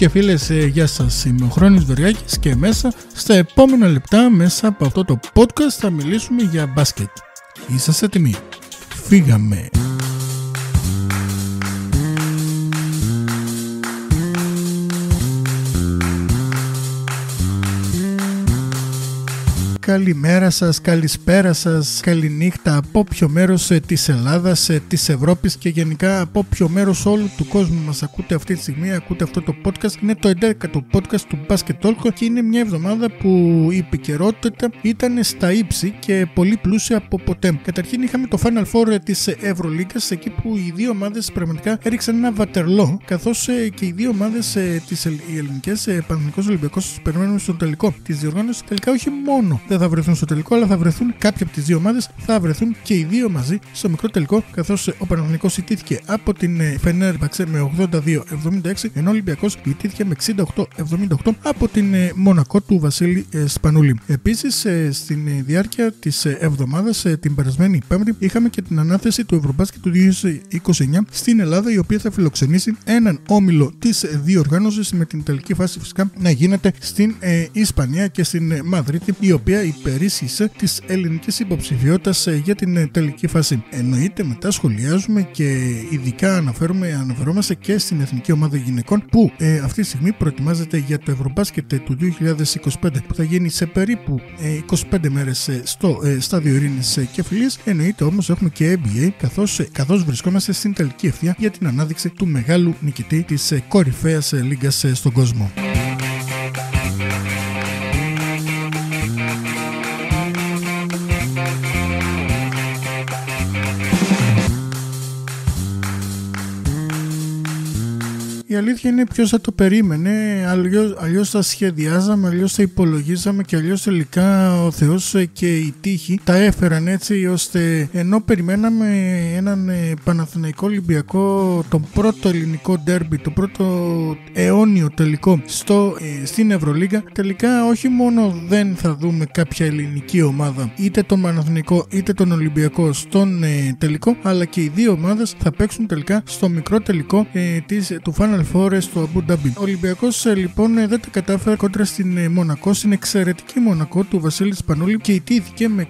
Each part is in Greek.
και φίλες, γεια σας, είμαι ο Χρόνης Δωριάκης και μέσα στα επόμενα λεπτά μέσα από αυτό το podcast θα μιλήσουμε για μπάσκετ. Είσαστε έτοιμοι? Φύγαμε! Καλημέρα σας, καλησπέρα σας, καληνύχτα από όποιο μέρος της Ελλάδας, της Ευρώπης και γενικά από όποιο μέρος όλου του κόσμου μας ακούτε αυτή τη στιγμή, ακούτε αυτό το podcast. Είναι το 11ο podcast του Basket Talk και είναι μια εβδομάδα που η επικαιρότητα ήταν στα ύψη και πολύ πλούσια από ποτέ. Καταρχήν είχαμε το Final Four της Ευρωλίγκας, εκεί που οι δύο ομάδες πραγματικά έριξαν ένα βατερλό, καθώς και οι δύο ομάδες οι ελληνικές, Παναθηναϊκός Ολυμπιακός, τους περιμένουμε στο τελικό της διοργάνωσης. Τελικά όχι μόνο δεν θα βρεθούν στο τελικό, αλλά θα βρεθούν κάποιοι από τις δύο ομάδες, θα βρεθούν και οι δύο μαζί στο μικρό τελικό, καθώς ο Παναθηναϊκός ιτήθηκε από την Φενέρμπαξε με 82-76, ενώ ο Ολυμπιακός ιτήθηκε με 68-78 από την Μονακό του Βασίλη Σπανούλη. Επίσης, στην διάρκεια της εβδομάδας, την περασμένη Πέμπτη, είχαμε και την ανάθεση του Ευρωμπάσκετ του 2029 στην Ελλάδα, η οποία θα φιλοξενήσει έναν όμιλο της διοργάνωσης, με την τελική φάση φυσικά να γίνεται στην Ισπανία και στην Μαδρίτη, η οποία υπερίσχυσε της ελληνικής υποψηφιότητας για την τελική φάση. Εννοείται, μετά σχολιάζουμε και ειδικά αναφερόμαστε και στην εθνική ομάδα γυναικών, που αυτή τη στιγμή προετοιμάζεται για το Ευρωμπάσκετ του 2025, που θα γίνει σε περίπου 25 μέρες στο στάδιο Ειρήνης και Φιλίας. Εννοείται όμως έχουμε και NBA, καθώς βρισκόμαστε στην τελική ευθεία για την ανάδειξη του μεγάλου νικητή της κορυφαίας λίγκας στον κόσμο. Η αλήθεια είναι, ποιος θα το περίμενε, αλλιώς θα σχεδιάζαμε, αλλιώς θα υπολογίζαμε και αλλιώς τελικά ο Θεός και η τύχη τα έφεραν έτσι, ώστε ενώ περιμέναμε έναν Παναθηναϊκό Ολυμπιακό, τον πρώτο ελληνικό ντέρμπι, το πρώτο αιώνιο τελικό στην Ευρωλίγκα, τελικά όχι μόνο δεν θα δούμε κάποια ελληνική ομάδα, είτε τον Παναθηναϊκό είτε τον Ολυμπιακό στον τελικό, αλλά και οι δύο ομάδες θα παίξουν τελικά στο μικρό τελικό του Final Four στο Αμπού Νταμπί. Ο Ολυμπιακός λοιπόν δεν τα κατάφερε κόντρα στην Μονακό, στην εξαιρετική Μονακό του Βασίλη Σπανούλη, και ητήθηκε με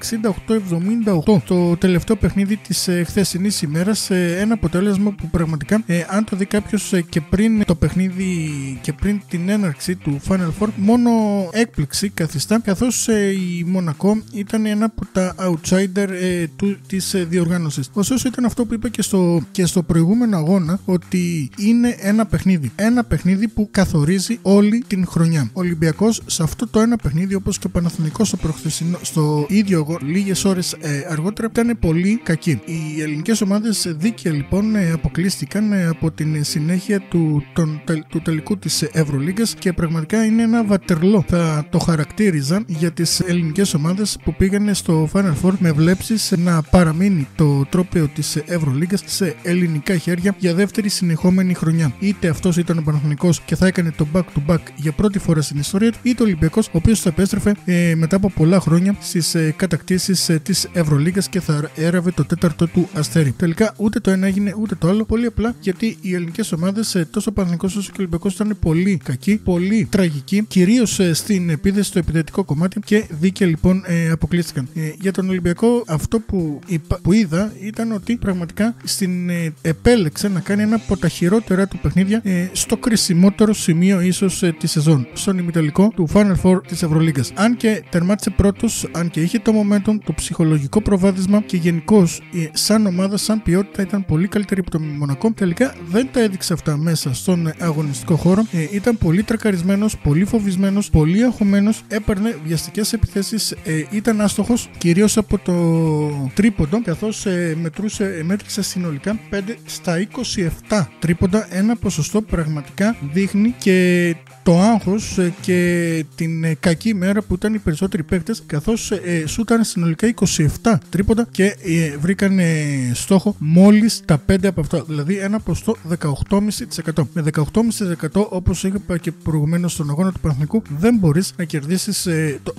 68-78 το τελευταίο παιχνίδι της χθεσινής ημέρας. Ένα αποτέλεσμα που πραγματικά, αν το δει κάποιος και πριν το παιχνίδι και πριν την έναρξη του Final Four, μόνο έκπληξη καθιστά, καθώς η Μονακό ήταν ένα από τα outsider της διοργάνωσης. Ωστόσο, ήταν αυτό που είπα και στο προηγούμενο αγώνα, ότι είναι ένα παιχνίδι που καθορίζει όλη την χρονιά. Ο Ολυμπιακός σε αυτό το ένα παιχνίδι, όπως και ο Παναθηναϊκός στο ίδιο αγώνα λίγες ώρες αργότερα, ήταν πολύ κακοί. Οι ελληνικές ομάδες δίκαια λοιπόν αποκλείστηκαν από την συνέχεια του τελικού της Ευρωλίγκας, και πραγματικά είναι ένα βατερλό, θα το χαρακτήριζαν, για τις ελληνικές ομάδες που πήγανε στο Final Four με βλέψεις να παραμείνει το τρόπαιο της Ευρωλίγκας σε ελληνικά χέρια για δεύτερη συνεχόμενη χρονιά. Είτε αυτός ήταν ο Παναθηναϊκός και θα έκανε το back-to-back για πρώτη φορά στην ιστορία του, είτε ο Ολυμπιακός, ο οποίος θα επέστρεφε μετά από πολλά χρόνια στις κατακτήσεις της Ευρωλίγκας και θα έραβε το τέταρτο του αστέρι. Τελικά ούτε το ένα έγινε ούτε το άλλο, πολύ απλά γιατί οι ελληνικές ομάδες, τόσο ο Παναθηναϊκός όσο και ο Ολυμπιακός, ήταν πολύ κακοί, πολύ τραγικοί, κυρίως στην επίδεση, στο επιθετικό κομμάτι, και δίκαια λοιπόν αποκλείστηκαν. Για τον Ολυμπιακό, αυτό που είδα ήταν ότι πραγματικά επέλεξε να κάνει ένα από τα χειρότερα του παιχνίδια στο κρισιμότερο σημείο ίσως τη σεζόν, στον ημιτελικό του Final Four της Ευρωλίγκας. Αν και τερμάτισε πρώτος, αν και είχε το momentum, το ψυχολογικό προβάδισμα και γενικώς σαν ομάδα, σαν ποιότητα ήταν πολύ καλύτερη από το Μονακό, τελικά δεν τα έδειξε αυτά μέσα στον αγωνιστικό χώρο. Ήταν πολύ τρακαρισμένος, πολύ φοβισμένος, πολύ αγχωμένος, έπαιρνε βιαστικές επιθέσεις, ήταν άστοχος κυρίως από το τρίποντο, καθώς μέτρησε συνολικά 5 στα 27 τρίποντα, ένα ποσοστό πραγματικά δείχνει και το άγχος και την κακή μέρα που ήταν οι περισσότεροι παίκτες, καθώς σούτανε συνολικά 27 τρίποντα και βρήκαν στόχο μόλις τα 5 από αυτά, δηλαδή ένα ποσοστό 18,5%. Με 18,5%, όπως είπα και προηγουμένως στον αγώνα του Παναθηναϊκού, δεν μπορείς να κερδίσεις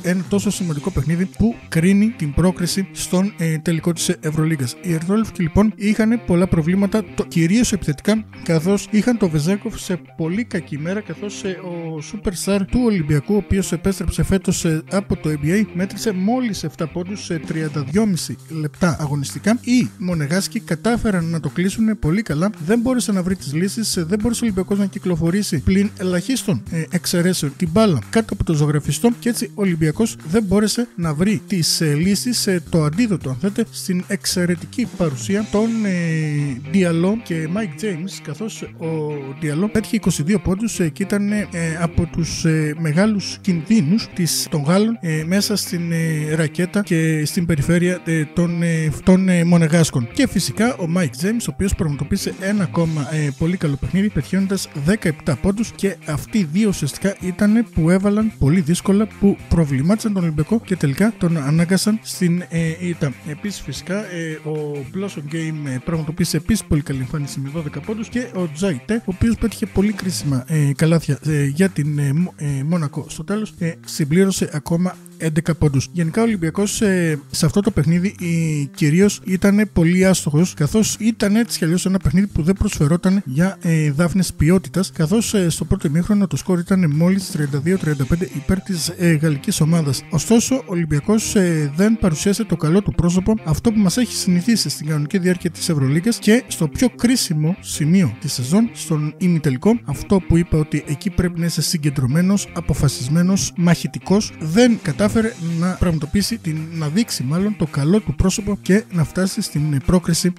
ένα τόσο σημαντικό παιχνίδι που κρίνει την πρόκριση στον τελικό της Ευρωλίγκας. Οι ερυθρόλευκοι λοιπόν είχαν πολλά προβλήματα, κυρίως επιθετικά, καθώς είχαν το Βεζέγκοφ σε πολύ κακή μέρα, καθώς ο Superstar του Ολυμπιακού, ο οποίος επέστρεψε φέτος από το NBA, μέτρησε μόλις 7 πόντους σε 32,5 λεπτά αγωνιστικά. Οι Μονεγάσκοι κατάφεραν να το κλείσουν πολύ καλά, δεν μπόρεσε να βρει τις λύσεις, δεν μπόρεσε ο Ολυμπιακός να κυκλοφορήσει πλην ελαχίστων εξαιρέσεων την μπάλα κάτω από το ζωγραφιστό, και έτσι ο Ολυμπιακός δεν μπόρεσε να βρει τις λύσεις, το αντίδοτο αν θέλετε, στην εξαιρετική παρουσία των Diallo και Mike James, καθώς ο Diallo πέτυχε 22 πόντους και ήταν από τους μεγάλους κινδύνους των Γάλλων μέσα στην ρακέτα και στην περιφέρεια των Μονεγάσκων. Και φυσικά ο Mike James, ο οποίος πραγματοποίησε ένα ακόμα πολύ καλό παιχνίδι, πετυχαίνοντας 17 πόντους, και αυτοί οι δύο ουσιαστικά ήταν που έβαλαν πολύ δύσκολα, που προβλημάτισαν τον Ολυμπιακό και τελικά τον ανάγκασαν στην ήττα. Επίσης φυσικά ο Blossom Game πραγματοποίησε επίσης πολύ καλή εμφάνιση με 12 πόντους, και ο Τζάιτε, ο οποίος πέτυχε πολύ κρίσιμα καλάθια για την Μόνακο στο τέλος, συμπλήρωσε ακόμα 11 πόντους. Γενικά ο Ολυμπιακός σε αυτό το παιχνίδι κυρίως ήταν πολύ άστοχος, καθώς ήταν έτσι κι αλλιώς ένα παιχνίδι που δεν προσφερόταν για δάφνες ποιότητας, καθώς στο πρώτο ημίχρονο το σκορ ήταν μόλις 32-35 υπέρ της γαλλικής ομάδας. Ωστόσο ο Ολυμπιακός δεν παρουσίασε το καλό του πρόσωπο, αυτό που μας έχει συνηθίσει στην κανονική διάρκεια της Ευρωλίγκας, και στο πιο κρίσιμο σημείο της σεζόν, στον ημιτελικό, αυτό που είπα ότι εκεί πρέπει να είσαι συγκεντρωμένος, αποφασισμένος, μαχητικός, δεν κατάφερε να πραγματοποιήσει, να δείξει μάλλον το καλό του πρόσωπο και να φτάσει στην πρόκριση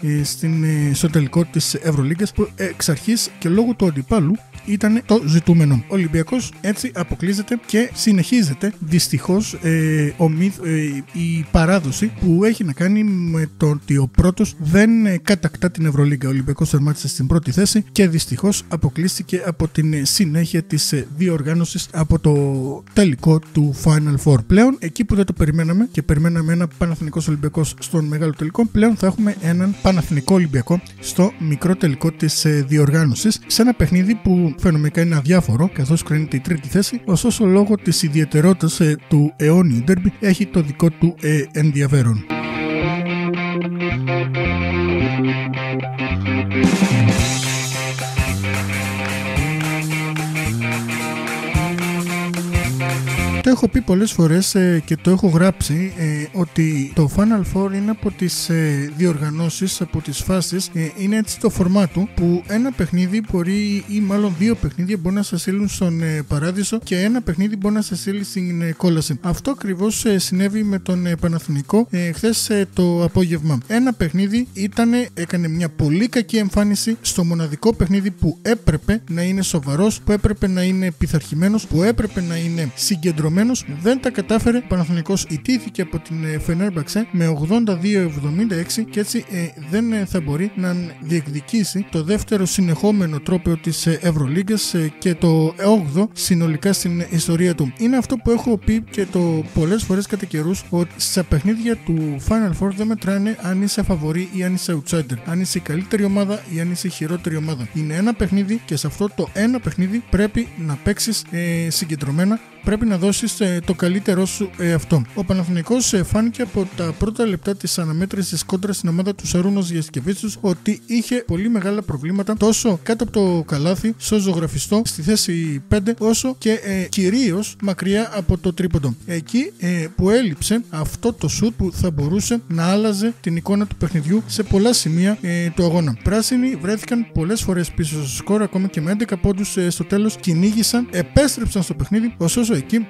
στο τελικό της Ευρωλίγκας, που εξ αρχής και λόγω του αντιπάλου ήταν το ζητούμενο. Ο Ολυμπιακός έτσι αποκλείζεται και συνεχίζεται δυστυχώς η παράδοση που έχει να κάνει με το ότι ο πρώτος δεν κατακτά την Ευρωλίγκα. Ο Ολυμπιακός τερμάτισε στην πρώτη θέση και δυστυχώς αποκλείστηκε από την συνέχεια της διοργάνωσης, από το τελικό του Final Four. Πλέον εκεί που δεν το περιμέναμε και περιμέναμε ένα Παναθηναϊκός Ολυμπιακός στον μεγάλο τελικό, πλέον θα έχουμε έναν Παναθηναϊκό Ολυμπιακό στο μικρό τελικό της διοργάνωσης, σε ένα παιχνίδι που φαινομενικά είναι αδιάφορο, καθώς κρίνεται η τρίτη θέση, ωστόσο λόγω της ιδιαιτερότητας του αιώνιου ντέρμπι έχει το δικό του ενδιαφέρον. Το έχω πει πολλές φορές και το έχω γράψει ότι το Final Four είναι από τις διοργανώσεις, από τις φάσεις, είναι έτσι το φορμά του, που ένα παιχνίδι μπορεί, ή μάλλον δύο παιχνίδια μπορεί να σας στείλουν στον παράδεισο και ένα παιχνίδι μπορεί να σας στείλει στην κόλαση. Αυτό ακριβώς συνέβη με τον Παναθηναϊκό χθες το απόγευμα. Ένα παιχνίδι έκανε μια πολύ κακή εμφάνιση στο μοναδικό παιχνίδι που έπρεπε να είναι σοβαρός, που έπρεπε να είναι πειθαρχημένος, που έπρεπε να είναι συγκεντρωμένος. Δεν τα κατάφερε. Ο Παναθηναϊκός ιτήθηκε από την Φενέρμπαξε με 82-76 και έτσι δεν θα μπορεί να διεκδικήσει το δεύτερο συνεχόμενο τρόπαιο της Ευρωλίγκας και το 8ο συνολικά στην ιστορία του. Είναι αυτό που έχω πει και το πολλές φορές κατά καιρούς, ότι στα παιχνίδια του Final Four δεν μετράνε αν είσαι φαβορί ή αν είσαι outsider, αν είσαι η καλύτερη ομάδα ή αν είσαι η χειρότερη ομάδα. Είναι ένα παιχνίδι και σε αυτό το ένα παιχνίδι πρέπει να παίξεις συγκεντρωμένα, πρέπει να δώσεις το καλύτερό σου αυτό. Ο Παναθηναϊκός φάνηκε από τα πρώτα λεπτά της αναμέτρησης κόντρα στην ομάδα του Σαρούνος Γιασκεβίτσιους ότι είχε πολύ μεγάλα προβλήματα τόσο κάτω από το καλάθι, στο ζωγραφιστό, στη θέση 5, όσο και κυρίως μακριά από το τρίποντο. Εκεί που έλειψε αυτό το σουτ που θα μπορούσε να άλλαζε την εικόνα του παιχνιδιού σε πολλά σημεία του αγώνα. Πράσινοι βρέθηκαν πολλές φορές πίσω στο σκορ, ακόμα και με 11 πόντους στο τέλος κυνήγησαν, επέστρεψαν στο παιχνίδι, ωστόσο εκεί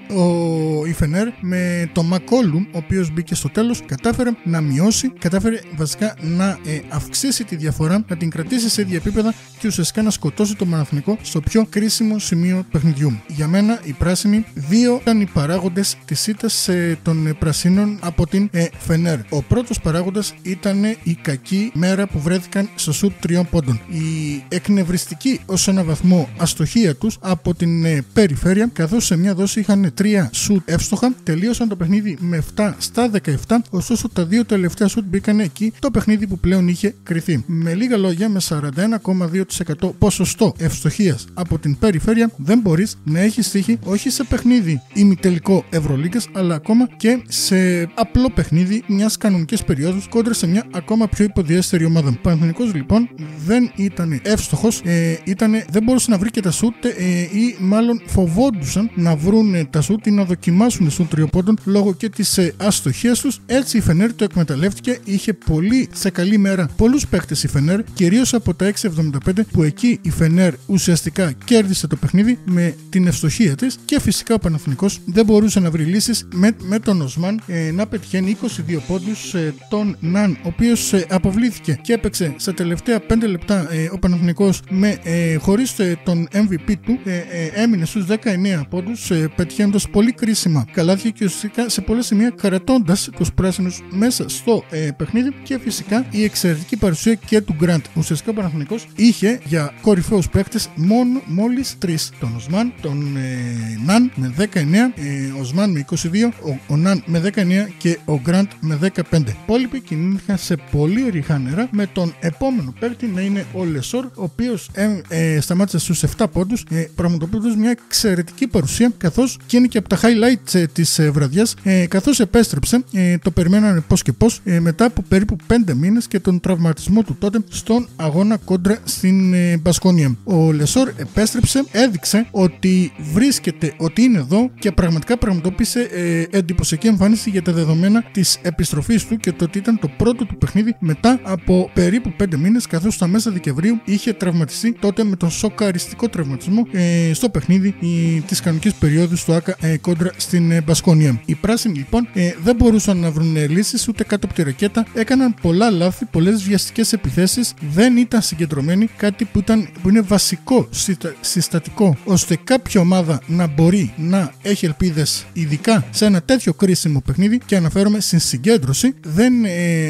η Φενέρ με το Μακόλουμ, ο οποίος μπήκε στο τέλος, κατάφερε να μειώσει, κατάφερε βασικά να αυξήσει τη διαφορά, να την κρατήσει σε ίδια επίπεδα και ουσιαστικά να σκοτώσει το Παναθηναϊκό στο πιο κρίσιμο σημείο του παιχνιδιού. Για μένα οι πράσινοι δύο ήταν οι παράγοντες της ήττας των πρασίνων από την Φενέρ. Ο πρώτος παράγοντας ήταν η κακή μέρα που βρέθηκαν στο σουτ 3 πόντων. Η εκνευριστική ως ένα βαθμό αστοχία τους από την περιφέρεια, καθώς σε μια δόση όσοι είχαν 3 σουτ εύστοχα, τελείωσαν το παιχνίδι με 7 στα 17, ωστόσο τα 2 τελευταία σουτ μπήκαν εκεί το παιχνίδι που πλέον είχε κριθεί. Με λίγα λόγια, με 41,2% ποσοστό ευστοχίας από την περιφέρεια, δεν μπορείς να έχεις τύχη όχι σε παιχνίδι ημιτελικό Ευρωλίγκας, αλλά ακόμα και σε απλό παιχνίδι μιας κανονικής περίοδου κόντρα σε μια ακόμα πιο υποδιέστερη ομάδα. Ο Παναθηναϊκός λοιπόν δεν ήταν εύστοχος, δεν μπορούσε να βρει και τα σουτ, ή μάλλον φοβόντουσαν να βρουν τα σουτ ή να δοκιμάσουν σουτ τριοπόντων λόγω και της αστοχίας τους. Έτσι η Φενέρ το εκμεταλλεύτηκε, είχε πολύ σε καλή μέρα πολλούς παίκτες η Φενέρ, κυρίως από τα 6.75 που εκεί η Φενέρ ουσιαστικά κέρδισε το παιχνίδι με την ευστοχία της, και φυσικά ο Παναθηναϊκός δεν μπορούσε να βρει λύσεις με τον Οσμάν να πετυχαίνει 22 πόντους, τον Ναν ο οποίος αποβλήθηκε και έπαιξε στα τελευταία 5 λεπτά ο Παναθηναϊκός χωρίς τον MVP του, έμεινε στους 19 πόντους, πετυχαίνοντας πολύ κρίσιμα καλάθια και ουσιαστικά σε πολλά σημεία κρατώντας τους πράσινους μέσα στο παιχνίδι, και φυσικά η εξαιρετική παρουσία και του Γκραντ. Ουσιαστικά ο Παναθηναϊκός είχε για κορυφαίους παίκτες μόλις 3, τον Οσμάν, τον Ναν με 19, ο Οσμάν με 22, ο Ναν με 19 και ο Γκραντ με 15. Οι υπόλοιποι κινήθηκαν σε πολύ ριχά νερά, με τον επόμενο παίκτη να είναι ο Λεσόρ, ο οποίος σταμάτησε στους 7 πόντους, πραγματοποιώντας μια εξαιρετική παρουσία, καθώς και είναι και από τα highlights της βραδιάς, καθώς επέστρεψε, το περιμένανε πώς και πώς, μετά από περίπου 5 μήνες και τον τραυματισμό του τότε στον αγώνα κόντρα στην Μπασκόνια. Ο Λεσόρ επέστρεψε, έδειξε ότι βρίσκεται, ότι είναι εδώ, και πραγματικά πραγματοποίησε εντυπωσιακή εμφάνιση για τα δεδομένα της επιστροφής του και το ότι ήταν το πρώτο του παιχνίδι μετά από περίπου 5 μήνες, καθώς στα μέσα Δεκεμβρίου είχε τραυματιστεί τότε με τον σοκαριστικό τραυματισμό στο παιχνίδι της κανονικής περίοδου του ΆΚΑ κόντρα στην Μπασκόνια. Οι πράσινοι λοιπόν δεν μπορούσαν να βρουν λύσεις ούτε κάτω από τη ρακέτα, έκαναν πολλά λάθη, πολλές βιαστικές επιθέσεις, δεν ήταν συγκεντρωμένοι, κάτι που είναι βασικό συστατικό ώστε κάποια ομάδα να μπορεί να έχει ελπίδες, ειδικά σε ένα τέτοιο κρίσιμο παιχνίδι, και αναφέρομαι στην συγκέντρωση. Δεν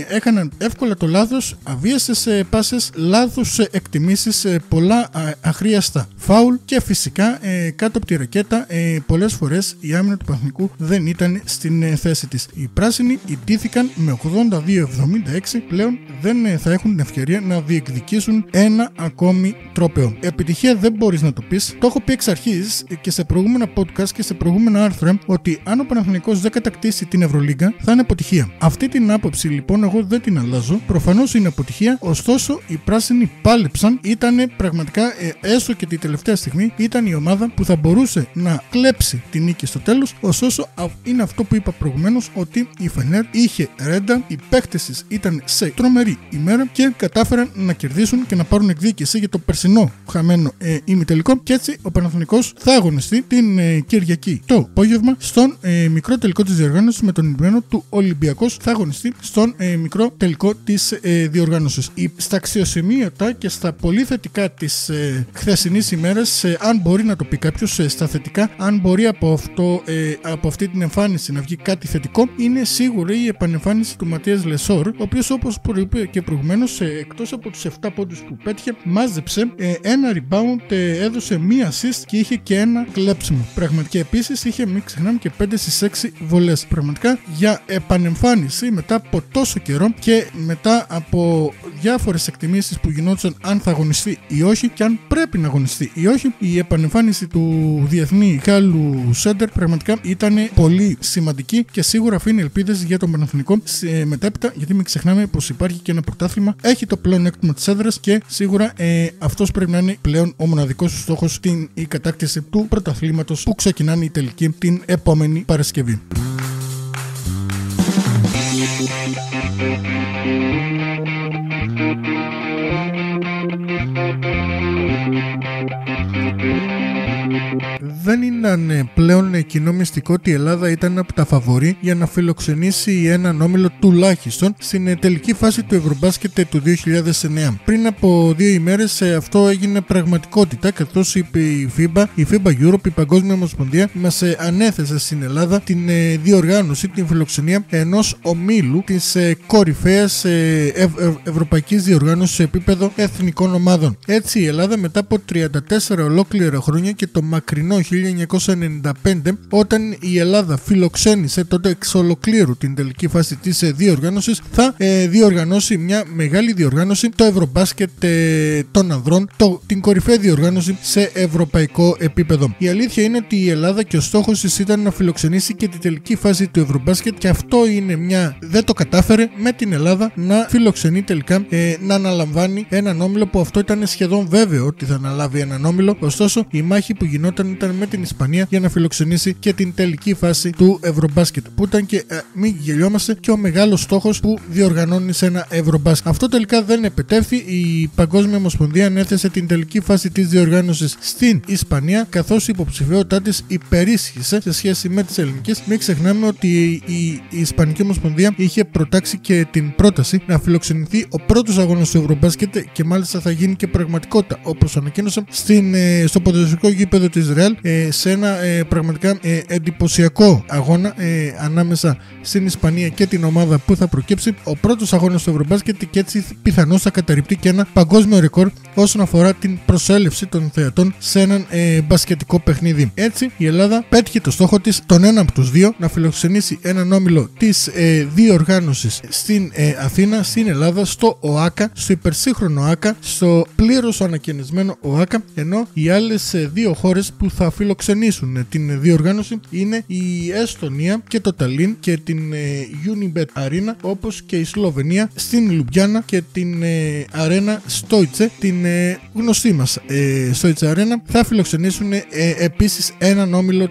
έκαναν εύκολα το λάθος, αβίαστες πάσες, λάθος εκτιμήσεις, πολλά αχρίαστα φάουλ, και φυσικά κάτω από τη ρακέτα πολλές φορές η άμυνα του Παναθηναϊκού δεν ήταν στην θέση της. Οι πράσινοι ιτήθηκαν με 82-76, πλέον δεν θα έχουν την ευκαιρία να διεκδικήσουν ένα ακόμη τρόπαιο. Επιτυχία δεν μπορείς να το πεις. Το έχω πει εξ αρχής και σε προηγούμενα podcast και σε προηγούμενα άρθρα ότι αν ο Παναθηναϊκός δεν κατακτήσει την Ευρωλίγκα θα είναι αποτυχία. Αυτή την άποψη λοιπόν εγώ δεν την αλλάζω. Προφανώς είναι αποτυχία, ωστόσο οι πράσινοι πάλεψαν, ήταν πραγματικά έστω και τη τελευταία στιγμή ήταν η ομάδα που θα μπορούσε να κλέψει την νίκη στο τέλος. Ωστόσο είναι αυτό που είπα προηγουμένως, ότι η Φενέρ είχε ρέντα, οι παίκτες της ήταν σε τρομερή ημέρα και κατάφεραν να κερδίσουν και να πάρουν εκδίκηση για το περσινό χαμένο ημιτελικό, και έτσι ο Παναθηναϊκός θα αγωνιστεί την Κυριακή το απόγευμα στον μικρό τελικό της διοργάνωσης με τον ηρωμένο του Ολυμπιακός, θα αγωνιστεί στον μικρό τελικό της διοργάνωσης. Στα αξιοσημείωτα και στα πολύ θετικά της χθεσινής ημέρας, αν μπορεί να το πει κάποιος, στα θετικά, αν μπορεί από αυτή την εμφάνιση να βγει κάτι θετικό, είναι σίγουρα η επανεμφάνιση του Ματίας Λεσόρ, ο οποίος όπως προείπε και προηγουμένως, εκτός από τους 7 πόντους που πέτυχε, μάζεψε ένα rebound, έδωσε μία assist και είχε και ένα κλέψιμο. Πραγματικά επίσης είχε, μην ξεχνάμε, και 5 στις 6 βολές. Πραγματικά για επανεμφάνιση μετά από τόσο καιρό και μετά από διάφορες εκτιμήσεις που γινόντουσαν αν θα αγωνιστεί ή όχι και αν πρέπει να αγωνιστεί ή όχι, η επανεμφάνιση του διεθνή Γάλλου σέντερ πραγματικά ήταν πολύ σημαντική και σίγουρα αφήνει ελπίδες για τον Παναθηναϊκό μετέπειτα, γιατί μην ξεχνάμε πως υπάρχει και ένα πρωτάθλημα, έχει το πλεονέκτημα της έδρας και σίγουρα αυτός πρέπει να είναι πλέον ο μοναδικός του στόχος, η κατάκτηση του πρωταθλήματος που ξεκινάνε η τελική την επόμενη Παρασκευή. Δεν ήταν πλέον κοινό μυστικό ότι η Ελλάδα ήταν από τα φαβορί για να φιλοξενήσει έναν όμιλο τουλάχιστον στην τελική φάση του Ευρωμπάσκετ του 2009. Πριν από 2 ημέρες αυτό έγινε πραγματικότητα, καθώς η FIBA Europe, η Παγκόσμια Ομοσπονδία, μας ανέθεσε στην Ελλάδα την διοργάνωση, την φιλοξενία ενός ομίλου της κορυφαίας ευρωπαϊκής διοργάνωσης σε επίπεδο εθνικών ομάδων. Έτσι η Ελλάδα, μετά από 34 ολόκληρα χρόνια και το μακρινό 1995, όταν η Ελλάδα φιλοξένησε τότε εξ ολοκλήρου την τελική φάση της διοργάνωσης, θα διοργανώσει μια μεγάλη διοργάνωση, το Ευρωμπάσκετ των ανδρών, την κορυφαία διοργάνωση σε ευρωπαϊκό επίπεδο. Η αλήθεια είναι ότι η Ελλάδα και ο στόχος της ήταν να φιλοξενήσει και τη τελική φάση του Ευρωμπάσκετ, και αυτό είναι δεν το κατάφερε με την Ελλάδα να φιλοξενεί τελικά, να αναλαμβάνει έναν όμιλο, που αυτό ήταν σχεδόν βέβαιο ότι θα αναλάβει έναν όμιλο. Ωστόσο, η μάχη που γινόταν ήταν με την Ισπανία για να φιλοξενήσει και την τελική φάση του Ευρωμπάσκετ, που ήταν και, μην γελιόμαστε, και ο μεγάλος στόχος που διοργανώνει σε ένα Ευρωμπάσκετ. Αυτό τελικά δεν επετεύθη. Η Παγκόσμια Ομοσπονδία ανέθεσε την τελική φάση της διοργάνωσης στην Ισπανία, καθώς η υποψηφιότητά της υπερίσχυσε σε σχέση με τις ελληνικές. Μην ξεχνάμε ότι η Ισπανική Ομοσπονδία είχε προτάξει και την πρόταση να φιλοξενηθεί ο πρώτος αγώνας του Ευρωμπάσκετ, και μάλιστα θα γίνει και πραγματικότητα, όπως ανακοίνωσε, στο ποδοσφαιρικό γήπεδο της Ρεάλ, σε ένα πραγματικά εντυπωσιακό αγώνα ανάμεσα στην Ισπανία και την ομάδα που θα προκύψει, ο πρώτος αγώνας του Ευρωμπάσκετ, και έτσι πιθανώς θα καταρριπτεί και ένα παγκόσμιο ρεκόρ όσον αφορά την προσέλευση των θεατών σε έναν μπασκετικό παιχνίδι. Έτσι, η Ελλάδα πέτυχε το στόχο της, τον ένα από τους δύο, να φιλοξενήσει έναν όμιλο της διοργάνωσης στην Αθήνα, στην Ελλάδα, στο ΟΑΚΑ, στο υπερσύγχρονο ΟΑΚΑ, στο πλήρως ανακαινισμένο ΟΑΚΑ, ενώ οι άλλες δύο χώρες που θα φιλοξενήσουν την διοργάνωση είναι η Εστονία και το Ταλίν και την Unibet Arena, όπως και η Σλοβενία στην Λουμπιάννα και την Arena Stoice, την γνωστή μας Stoice Arena, θα φιλοξενήσουν επίσης έναν όμιλο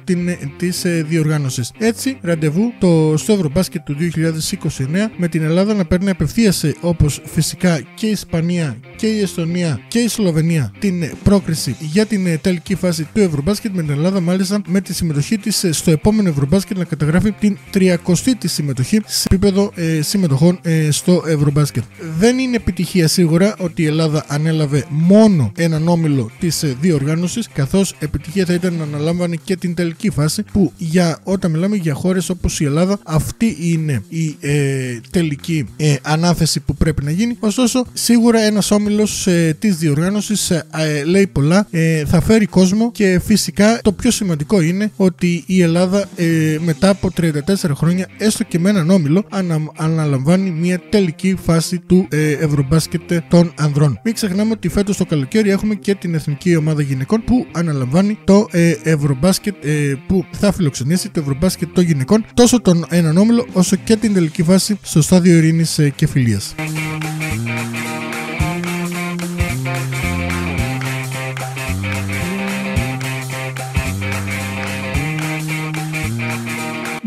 της διοργάνωσης. Έτσι, ραντεβού στο Ευρωμπάσκετ του 2029, με την Ελλάδα να παίρνει απευθείας, όπως φυσικά και η Ισπανία και η Εστονία και η Σλοβενία, την πρόκριση για την τελική φάση του Ευρωμπάσκετ, με την Ελλάδα μάλιστα με τη συμμετοχή της στο επόμενο Ευρωμπάσκετ να καταγράφει την 30η της συμμετοχή σε επίπεδο συμμετοχών στο Ευρωμπάσκετ. Δεν είναι επιτυχία σίγουρα ότι η Ελλάδα ανέλαβε μόνο έναν όμιλο της διοργάνωσης, καθώς επιτυχία θα ήταν να αναλάμβανε και την τελική φάση, που όταν μιλάμε για χώρες όπως η Ελλάδα, αυτή είναι η τελική ανάθεση που πρέπει να γίνει. Ωστόσο, σίγουρα ένας όμιλος της διοργάνωσης λέει πολλά, θα φέρει κόσμο, και φυσικά το πιο σημαντικό είναι ότι η Ελλάδα μετά από 34 χρόνια, έστω και με έναν όμιλο, αναλαμβάνει μια τελική φάση του Ευρωμπάσκετ των ανδρών. Μην ξεχνάμε ότι φέτος το καλοκαίρι έχουμε και την εθνική ομάδα γυναικών που αναλαμβάνει το Ευρωμπάσκετ, που θα φιλοξενήσει το Ευρωμπάσκετ των γυναικών, τόσο τον έναν όμιλο όσο και την τελική φάση στο στάδιο ειρήνης και φιλίας.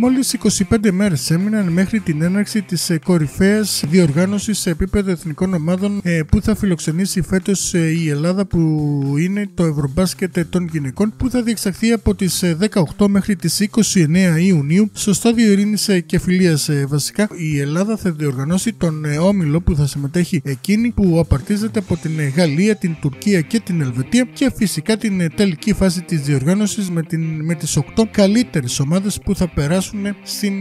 Μόλις 25 μέρες έμειναν μέχρι την έναρξη της κορυφαίας διοργάνωσης σε επίπεδο εθνικών ομάδων που θα φιλοξενήσει φέτος η Ελλάδα, που είναι το Ευρωμπάσκετ των γυναικών, που θα διεξαχθεί από τις 18 μέχρι τις 29 Ιουνίου στο στάδιο ειρήνης και φιλίας. Βασικά, η Ελλάδα θα διοργανώσει τον όμιλο που θα συμμετέχει εκείνη, που απαρτίζεται από την Γαλλία, την Τουρκία και την Ελβετία, και φυσικά την τελική φάση της διοργάνωσης με τις 8 καλύτερες ομάδες που θα περάσουν στην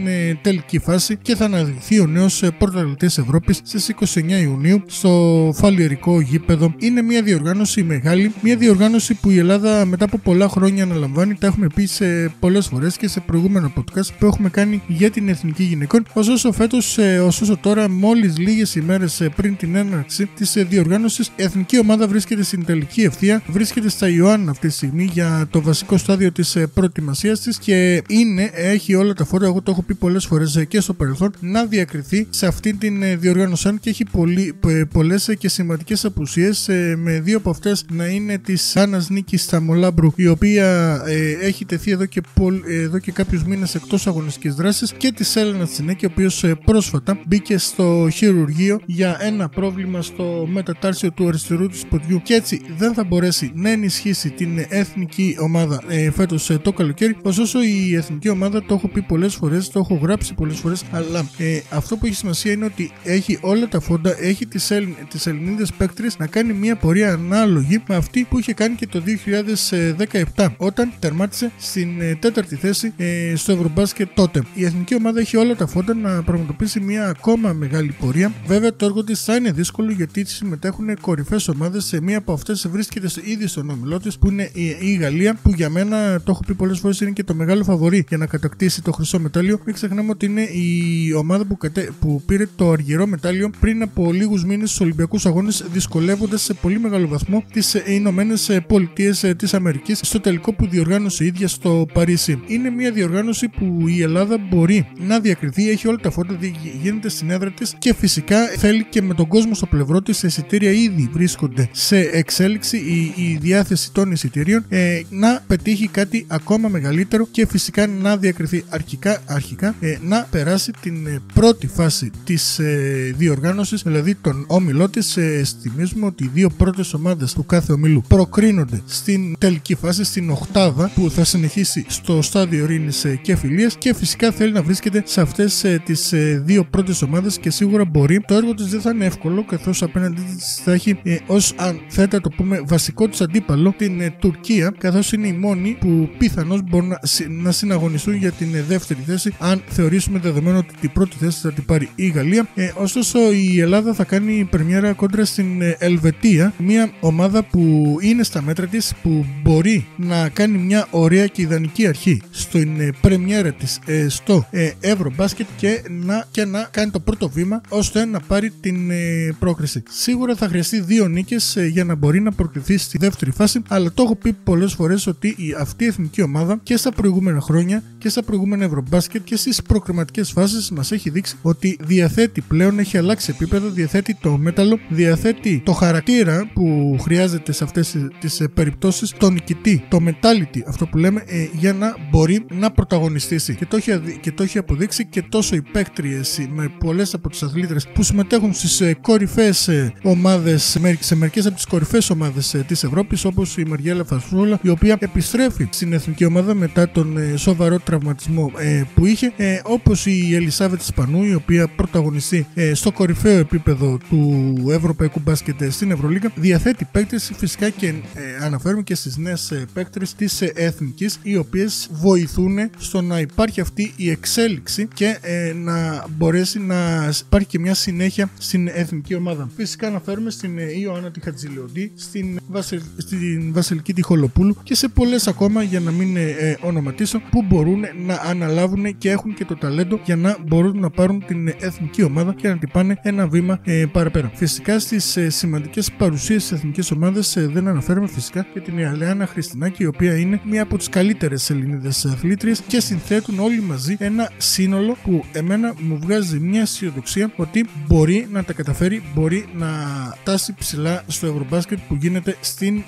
τελική φάση, και θα αναδειχθεί ο νέος πρωταθλητής Ευρώπης στις 29 Ιουνίου στο φαλιερικό γήπεδο. Είναι μια διοργάνωση μεγάλη, μια διοργάνωση που η Ελλάδα μετά από πολλά χρόνια αναλαμβάνει. Τα έχουμε πει σε πολλές φορές και σε προηγούμενα podcast που έχουμε κάνει για την εθνική γυναικών. Ωστόσο τώρα, μόλις λίγες ημέρες πριν την έναρξη της διοργάνωσης, η εθνική ομάδα βρίσκεται στην τελική ευθεία, βρίσκεται στα Ιωάννα αυτή τη στιγμή για το βασικό στάδιο της προετοιμασίας της, και έχει όλα τα φόρα, εγώ το έχω πει πολλές φορές και στο παρελθόν, να διακριθεί σε αυτή την διοργάνωση, και έχει πολλές και σημαντικές απουσίες, με δύο από αυτές να είναι της Άννας Νίκης Σταμολάμπρου, η οποία έχει τεθεί εδώ και κάποιους μήνες εκτός αγωνιστικής δράσης, και της Έλενας Τσινέκη, ο οποίος πρόσφατα μπήκε στο χειρουργείο για ένα πρόβλημα στο μετατάρσιο του αριστερού του ποδιού, και έτσι δεν θα μπορέσει να ενισχύσει την εθνική ομάδα φέτος το καλοκαίρι. Ωστόσο, η εθνική ομάδα, το έχω πει πολλές φορές, το έχω γράψει πολλές φορές, αλλά αυτό που έχει σημασία είναι ότι έχει όλα τα φόντα, έχει τις Ελληνίδες παίκτριες να κάνει μια πορεία ανάλογη με αυτή που είχε κάνει και το 2017, όταν τερμάτισε στην 4η θέση στο Ευρωμπάσκετ τότε. Η εθνική ομάδα έχει όλα τα φόντα να πραγματοποιήσει μια ακόμα μεγάλη πορεία. Βέβαια, το έργο της θα είναι δύσκολο, γιατί συμμετέχουν κορυφαίες ομάδες. Σε μία από αυτές βρίσκεται ήδη στον όμιλό της, που είναι η Γαλλία, που για μένα, το έχω πει πολλές φορές, είναι και το μεγάλο φαβορί για να κατακτήσει το χρυσό μετάλλιο. Μην ξεχνάμε ότι είναι η ομάδα που πήρε το αργυρό μετάλλιο πριν από λίγους μήνες στους Ολυμπιακούς Αγώνες, δυσκολεύοντας σε πολύ μεγάλο βαθμό τις Ηνωμένες Πολιτείες της Αμερικής στο τελικό που διοργάνωσε η ίδια στο Παρίσι. Είναι μια διοργάνωση που η Ελλάδα μπορεί να διακριθεί, έχει όλα τα φώτα, γίνεται στην έδρα της και φυσικά θέλει και με τον κόσμο στο πλευρό της. Εισιτήρια ήδη βρίσκονται σε εξέλιξη, η διάθεση των εισιτήριων, να πετύχει κάτι ακόμα μεγαλύτερο και φυσικά να διακριθεί αρχικά να περάσει την πρώτη φάση της διοργάνωσης, δηλαδή τον όμιλό της. Θυμίζουμε ότι οι δύο πρώτες ομάδες του κάθε ομίλου προκρίνονται στην τελική φάση, στην οκτάδα, που θα συνεχίσει στο στάδιο ειρήνης και φιλίας, και φυσικά θέλει να βρίσκεται σε αυτές τις δύο πρώτες ομάδες και σίγουρα μπορεί. Το έργο της δεν θα είναι εύκολο, καθώς απέναντι της θα έχει ως, αν θέτα το πούμε, βασικό της αντίπαλο την Τουρκία, καθώς είναι οι μόνοι που πιθανώς μπορούν να συναγωνιστούν για την δεύτερη θέση, αν θεωρήσουμε δεδομένο ότι την πρώτη θέση θα την πάρει η Γαλλία. Ωστόσο, η Ελλάδα θα κάνει πρεμιέρα κόντρα στην Ελβετία, μια ομάδα που είναι στα μέτρα της, που μπορεί να κάνει μια ωραία και ιδανική αρχή στην πρεμιέρα της στο Ευρωμπάσκετ και να κάνει το πρώτο βήμα ώστε να πάρει την πρόκριση. Σίγουρα θα χρειαστεί 2 νίκες για να μπορεί να προκριθεί στη δεύτερη φάση, αλλά το έχω πει πολλές φορές ότι αυτή η εθνική ομάδα και στα προηγούμενα χρόνια και στα προηγούμενα Ευρωμπάσκετ και στις προκριματικές φάσεις μας έχει δείξει ότι διαθέτει πλέον, έχει αλλάξει επίπεδο, διαθέτει το μέταλλο, διαθέτει το χαρακτήρα που χρειάζεται σε αυτές τις περιπτώσεις, το νικητή, το mentality, αυτό που λέμε, για να μπορεί να πρωταγωνιστήσει. Και το έχει αποδείξει, και τόσο οι παίκτριες με πολλές από τις αθλήτρες που συμμετέχουν στις κορυφαίες ομάδες, σε μερικές από τις κορυφαίες ομάδες της Ευρώπης, όπως η Μαριέλα Φασούλα, η οποία επιστρέφει στην εθνική ομάδα μετά τον σοβαρό τραυματισμό που είχε, όπως η Ελισάβετ Σπανού, η οποία πρωταγωνιστεί στο κορυφαίο επίπεδο του ευρωπαϊκού μπάσκετ στην Ευρωλίγα. Διαθέτει παίκτες, φυσικά, και αναφέρουμε και στις νέες παίκτες της εθνικής, οι οποίες βοηθούν στο να υπάρχει αυτή η εξέλιξη και να μπορέσει να υπάρχει και μια συνέχεια στην εθνική ομάδα. Φυσικά αναφέρουμε στην Ιωάννα τη Χατζηλεοντή, στην Βασιλική τη Χολοπούλου και σε πολλές ακόμα, για να μην ονοματίσω, που μπορούν να αναλάβουν και έχουν και το ταλέντο για να μπορούν να πάρουν την εθνική ομάδα και να την πάνε ένα βήμα παραπέρα. Φυσικά στις σημαντικές παρουσίες της εθνικής ομάδας δεν αναφέρουμε φυσικά και την Αλεάνα Χριστινάκη, η οποία είναι μία από τις καλύτερες Ελληνίδες αθλήτριες, και συνθέτουν όλοι μαζί ένα σύνολο που εμένα μου βγάζει μια αισιοδοξία ότι μπορεί να τα καταφέρει, μπορεί να τάσει ψηλά στο Ευρωμπάσκετ που γίνεται στην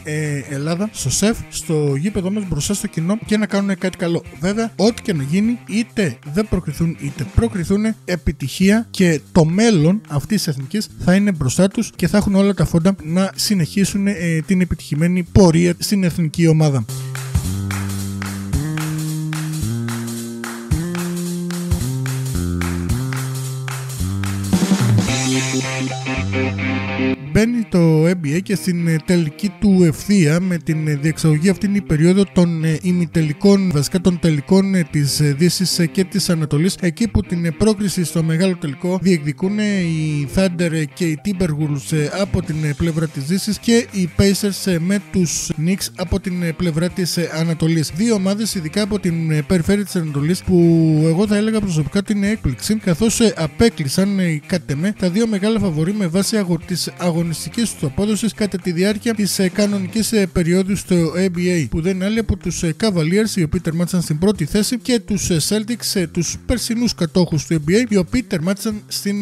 Ελλάδα, στο ΣΕΦ, στο γήπεδο μας, μπροστά στο κοινό, και να κάνουν κάτι καλό. Βέβαια, ό,τι και να γίνει, είτε δεν προκριθούν είτε προκριθούν, επιτυχία και το μέλλον αυτής της εθνικής θα είναι μπροστά τους και θα έχουν όλα τα φόντα να συνεχίσουν την επιτυχημένη πορεία στην εθνική ομάδα. Μπαίνει το NBA και στην τελική του ευθεία, με την διεξαγωγή αυτήν η περίοδο των ημιτελικών, βασικά των τελικών της Δύσης και της Ανατολής, εκεί που την πρόκριση στο μεγάλο τελικό διεκδικούν οι Thunder και οι Timberwolves από την πλευρά της Δύσης και οι Pacers με τους Knicks από την πλευρά της Ανατολής. Δύο ομάδες, ειδικά από την περιφέρεια της Ανατολής, που εγώ θα έλεγα προσωπικά ότι είναι έκπληξη, καθώς απέκλεισαν κατ' εμέ τα δύο μεγάλα φαβορί με βάση της αγωνιστικής του απόδοσης κατά τη διάρκεια της κανονικής περίοδου στο NBA, που δεν είναι άλλοι από τους Cavaliers, οι οποίοι τερμάτισαν στην πρώτη θέση, και τους Celtics, τους περσινούς κατόχους του NBA, οι οποίοι τερμάτισαν στην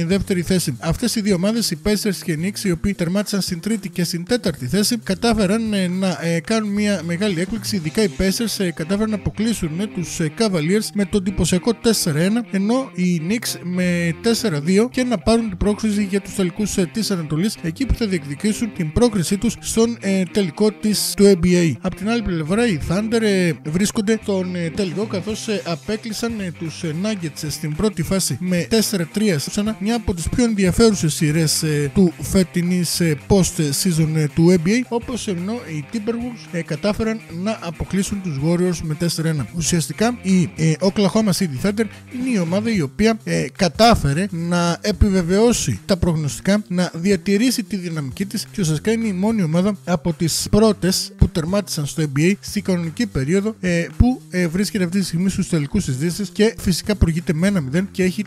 δεύτερη θέση. Αυτές οι δύο ομάδες, οι Pacers και οι Knicks, οι οποίοι τερμάτισαν στην τρίτη και στην τέταρτη θέση, κατάφεραν να κάνουν μια μεγάλη έκπληξη. Ειδικά οι Pacers κατάφεραν να αποκλείσουν τους Cavaliers με το εντυπωσιακό 4-1, ενώ οι Knicks με 4-2, και να πάρουν την πρόκριση για τους τελικούς της Ανατολής, εκεί που θα διεκδικήσουν την πρόκρισή τους στον τελικό του NBA. Απ' την άλλη πλευρά οι Thunder βρίσκονται στον τελικό, καθώς απέκλεισαν τους Nuggets στην πρώτη φάση με 4-3, μια από τις πιο ενδιαφέρουσες σειρές του φετινής post-season του NBA, όπως ενώ οι Timberwolves κατάφεραν να αποκλείσουν τους Warriors με 4-1. Ουσιαστικά η Oklahoma City Thunder είναι η ομάδα η οποία κατάφερε να επιβεβαιώσει τα προγνωστικά, να διατηρήσει τη δυναμική της και ουσιαστικά είναι η μόνη ομάδα από τις πρώτες που τερμάτισαν στο NBA στην κανονική περίοδο που βρίσκεται αυτή τη στιγμή στους τελικούς της Δύσης και φυσικά προηγείται με 1-0 και έχει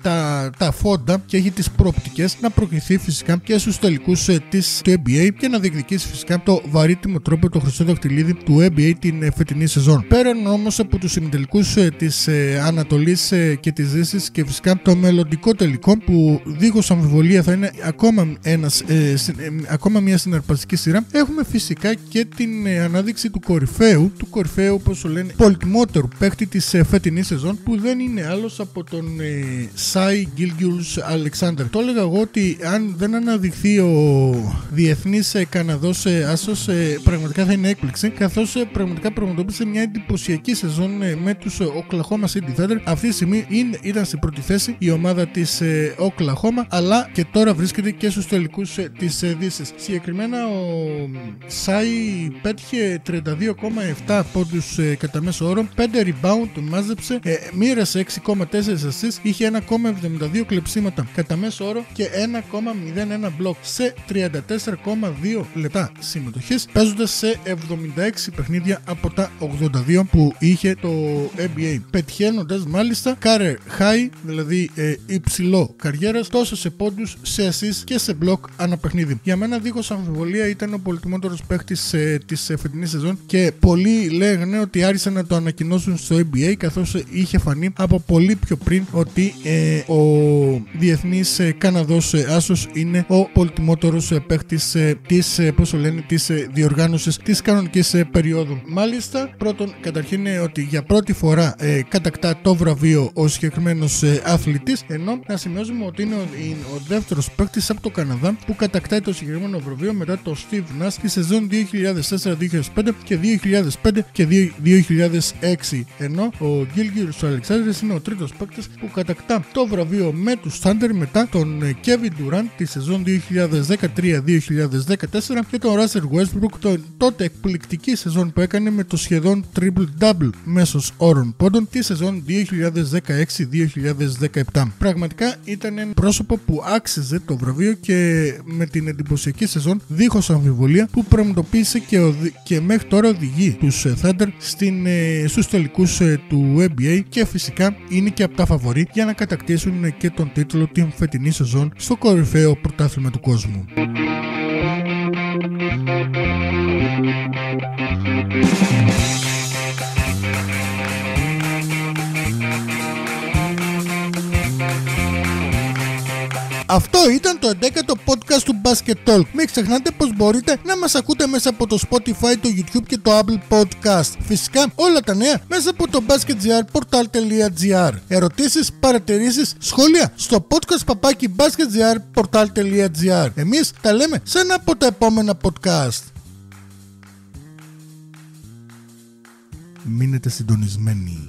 τα φόντα και έχει τις προοπτικές να προκριθεί φυσικά και στους τελικούς του NBA και να διεκδικήσει φυσικά το βαρύτιμο τρόπο, το χρυσό δαχτυλίδι του NBA την φετινή σεζόν. Πέραν όμως από τους ημιτελικούς της Ανατολής και της Δύσης και φυσικά το μελλοντικό τελικό που δίχως αμφιβολία θα είναι ακόμα μια συναρπαστική σειρά, έχουμε φυσικά και την ανάδειξη του κορυφαίου όπως το λένε πολυτιμότερου παίκτη της φετινής σεζόν, που δεν είναι άλλος από τον Shai Gilgeous-Alexander. Το έλεγα εγώ ότι αν δεν αναδειχθεί ο διεθνής Καναδός άσος, πραγματικά θα είναι έκπληξη, καθώς πραγματικά πραγματοποίησε μια εντυπωσιακή σεζόν με τους Oklahoma City Thunder. Αυτή τη στιγμή ήταν στην πρώτη θέση η ομάδα της Oklahoma, αλλά και τώρα βρίσκεται και στους τελικούς της Δύσης. Συγκεκριμένα ο Shai πέτυχε 32,7 πόντους κατά μέσο όρο, 5 rebound μάζεψε, μοίρασε 6,4 assists, είχε 1,72 κλεψίματα κατά μέσο όρο και 1,01 μπλοκ σε 34,2 λεπτά συμμετοχής, παίζοντας σε 76 παιχνίδια από τα 82 που είχε το NBA, πετυχαίνοντας μάλιστα career high, δηλαδή υψηλό καριέρας, τόσο σε πόντους, σε assists και σε μπλοκ ανά παιχνίδι. Για μένα δίχως αμφιβολία ήταν ο πολυτιμότερος παίκτης της φετινής σεζόν και πολλοί λέγανε ότι άρχισαν να το ανακοινώσουν στο NBA, καθώς είχε φανεί από πολύ πιο πριν ότι ο διεθνής Καναδός άσος είναι ο πολυτιμότερος παίκτης της διοργάνωσης της κανονικής περίοδου. Μάλιστα, πρώτον καταρχήν είναι ότι για πρώτη φορά κατακτά το βραβείο ο συγκεκριμένος αθλητής, ενώ να σημειώσουμε ότι είναι ο δεύτερος παίκτης από το Καναδά που κατακτάει το συγκεκριμένο βραβείο μετά το Steve Nash τη σεζόν 2004-2005 και 2005 και 2006, ενώ ο Gilgeous-Alexander είναι ο τρίτος παίκτης που κατακτά το βραβείο με τους Thunder μετά τον Kevin Durant τη σεζόν 2013-2014 και τον Russell Westbrook τότε εκπληκτική σεζόν που έκανε με το σχεδόν triple-double μέσος όρων πόντων τη σεζόν 2016-2017. Πραγματικά ήταν ένα πρόσωπο που άξιζε το βραβείο και με την εντυπωσιακή σεζόν δίχως αμφιβολία που πραγματοποίησε και μέχρι τώρα οδηγεί τους Thunder στους τελικούς του NBA και φυσικά είναι και από τα φαβορί για να κατακτήσουν και τον τίτλο την φετινή σεζόν στο κορυφαίο πρωτάθλημα του κόσμου. Αυτό ήταν το 11ο podcast του Basket Talk. Μην ξεχνάτε πως μπορείτε να μας ακούτε μέσα από το Spotify, το YouTube και το Apple Podcast. Φυσικά όλα τα νέα μέσα από το basketgrportal.gr. Ερωτήσεις, παρατηρήσεις, σχόλια στο podcast@basketgrportal.gr. Εμείς τα λέμε σε ένα από τα επόμενα podcast. Μείνετε συντονισμένοι.